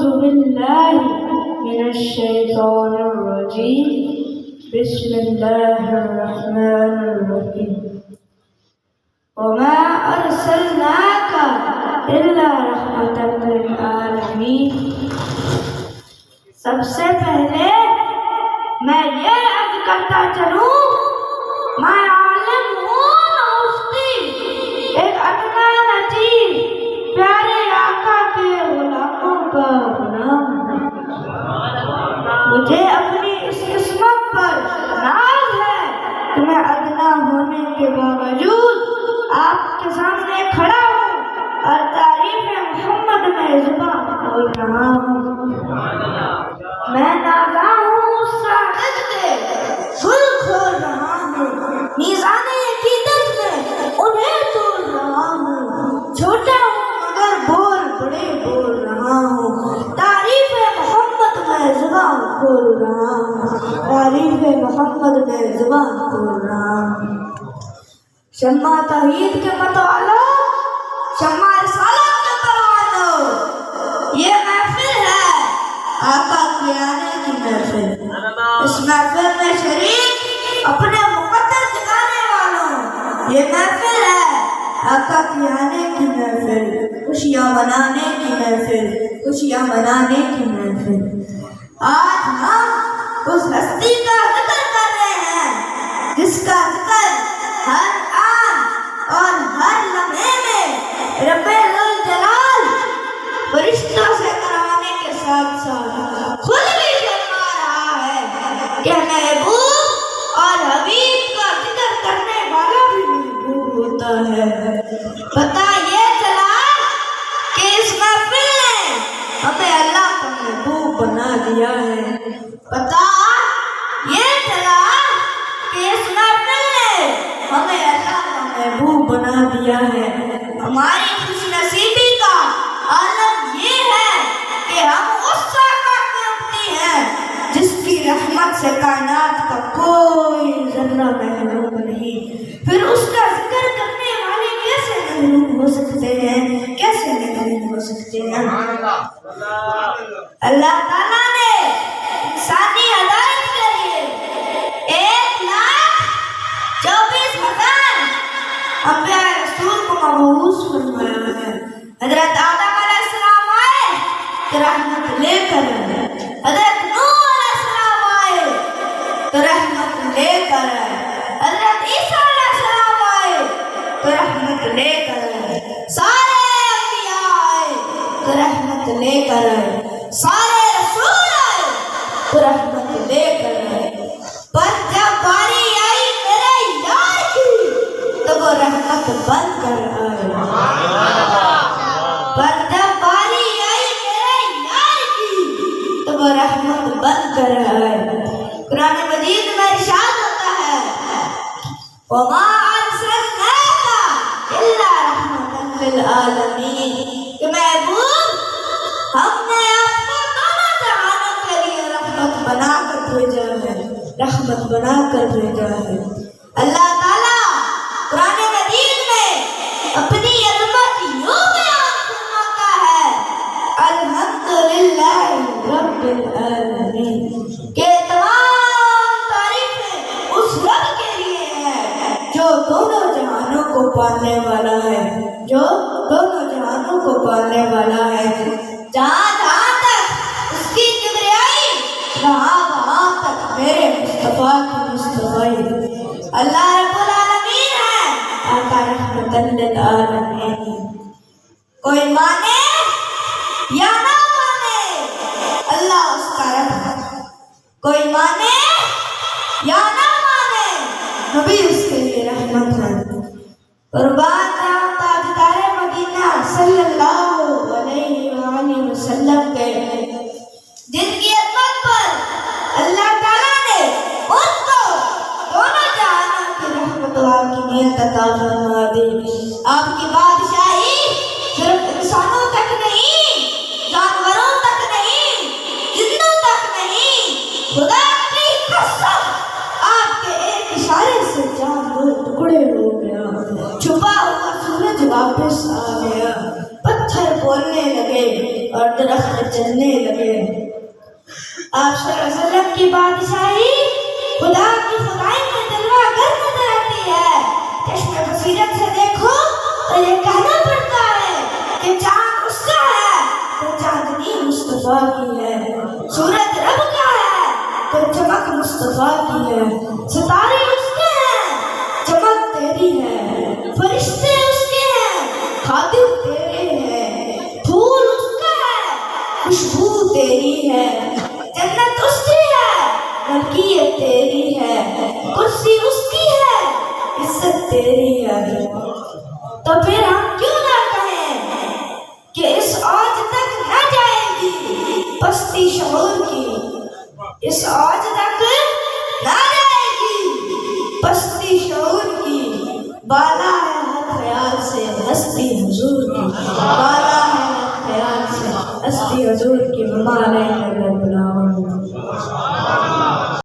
أعوذ بالله من الشيطان الرجيم بسم الله الرحمن الرحيم وما أرسلناك إلا رحمة للعالمين. سب سے پہلے میں یہ عرض کرتا چلوں میں عالم ہوں نہ مفتی، ایک ادنا نچیز پیارے آقا کے غلاموں کا غلام. مجھے اپنی اس قسمت پر ناز ہے کہ میں ادنا ہونے کے باوجود آپ کے سامنے کھڑا ہوں اور تعریف محمد میں زبان کھول رہا ہوں. میں نازا ہوں اس ساعت سے پھول کھول رہا ہوں، میزان عقیدت میں انہیں تول رہا ہوں. چھوٹا ہوں مگر بول بڑے بول رہا ہوں، تعریف محمد میں زبان کھول رہا ہوں، تعریف محمد میں زبان کھول رہا ہوں. شمع توحید کے متوالو، شمع رسالت کے پروانو، یہ محفل ہے آقا کے آنے کی محفل. اس محفل میں شریک اپنے مقدر جگانے والوں، یہ محفل ہے آقا کے آنے کی محفل، خوشیاں منانے کی محفل، خوشیاں منانے کی محفل. آج ہم اس ہستی کا ذکر کر رہے ہیں جس کا ذکر ہر آن اور ہر لمحے میں رب ذوالجلال فرشتوں سے کرانے کے ساتھ ساتھ خود بھی فرما رہا ہے کہ محبوب اور حبیب کا ذکر کرنے والا بھی محبوب ہوتا ہے. پتہ یہ چلا کہ اس محفل نے ہمیں اللہ کا محبوب بنا دیا ہے. پتہ یہ چلا کہ اس محفل نے ہمیں اللہ کا محبوب بنا دیا ہے. ہماری خوش نصیبی کا عالم یہ ہے کہ ہم اس آقا کے امتی ہیں جس کی رحمت سے کائنات کا کوئی ذرہ محروم نہیں. پھر اس کا ذکر کرنے والے کیسے محروم ہو سکتے ہیں، کیسے محروم ہو سکتے ہیں؟ اللہ تعالیٰ نے انسانی ہدایت کے لیے 1,24,000 انبیاء رسول کو مبعوث فرمایا ہے. حضرت آدم علیہ السلام آئے تو رحمت لے کر آئے، حضرت نوح علیہ السلام آئے تو رحمت لے کر آئے، حضرت عیسیٰ علیہ السلام آئے تو رحمت لے کر آئے، سارے انبیاء آئے تو رحمت لے کر آئے، سارے رسول آئے تو رحمت لے کر آئے. پر جب باری آئی میرے یار کی تو وہ رحمت بن کر آئے. پر جب باری آئی میرے یار کی تو وہ رحمت بن کر آئے. قرآن مجید میں ارشاد ہوتا ہے وَمَا أَرْسَلْنَاكَ إِلَّا رَحْمَةً لِلْعَالَمِينَ، کہ محبوب ہم نے آپ کو دونوں جہانوں کے لیے رحمت بنا کر بھیجا ہے، رحمت بنا کر بھیجا ہے. اللہ تعالیٰ قرآن مجید میں اپنی عظمت یوں بیان فرماتا ہے الحمدللہ رب العالمین، کہ تمام تعریفیں اس رب کے لیے ہیں جو دونوں جہانوں کو پالنے والا ہے، جو دونوں جہانوں کو پالنے والا ہے. جہاں جہاں تک اس کی کبریائی، وہاں تک میرے مصطفیٰ کی مصطفیٰ. اللہ رب العالمین ہے، آقا رحمت للعالمین. کوئی مانے یا نہ مانے اللہ اس کا رب ہے، کوئی مانے یا نہ مانے نبی اس کے لیے رحمت ہے. قربان جاؤں تاجدار مدینہ صلی اللہ علیہ وآلہ وسلم کے، جن کی عظمت پر اللہ تعالیٰ نے ان کو دونوں جہانوں کی رحمت کی نیت عطا فرما دی. آپ کی بادشاہی صرف انسانوں تک نہیں، جانوروں تک نہیں، جنوں تک نہیں، خدا کی قسم آپ کے ایک اشارے سے چاند دو ٹکڑے ہو گیا، چھپا ہوا سورج واپس آ گیا، پتھر بولنے لگے، اور درخت چلنے لگے۔ آپ صلی اللہ علیہ وسلم کی بادشاہی خدا کی خدائی میں جلوہ گر نظر آتی ہے۔ چشم بصیرت سے دیکھو تو یہ کہنا پڑتا ہے کہ چاند اس کا ہے تو چاندنی مصطفیٰ کی ہے، سورج رب کا ہے تو چمک مصطفیٰ کی ہے، ستارے اس کے ہیں چمک تیری ہے، فرشتے اس کے ہیں خادم تیرے ہیں، پھول اس کا ہے خوشبو تیری ہے، جنت اس کی ہے ملکیت تیری ہے، کرسی اس کی ہے عزت تیری ہے۔ تو پھر ہم کیوں نہ کہیں کہ اس اوج تک نہ جائے گی پستی شعور کی، اس اوج تک نہ جائے گی پستی شعور کی، بالا ہے ہر خیال سے ہستی حضور کی، بالا ہے ہر خیال سے ہستی حضور کی، ممالے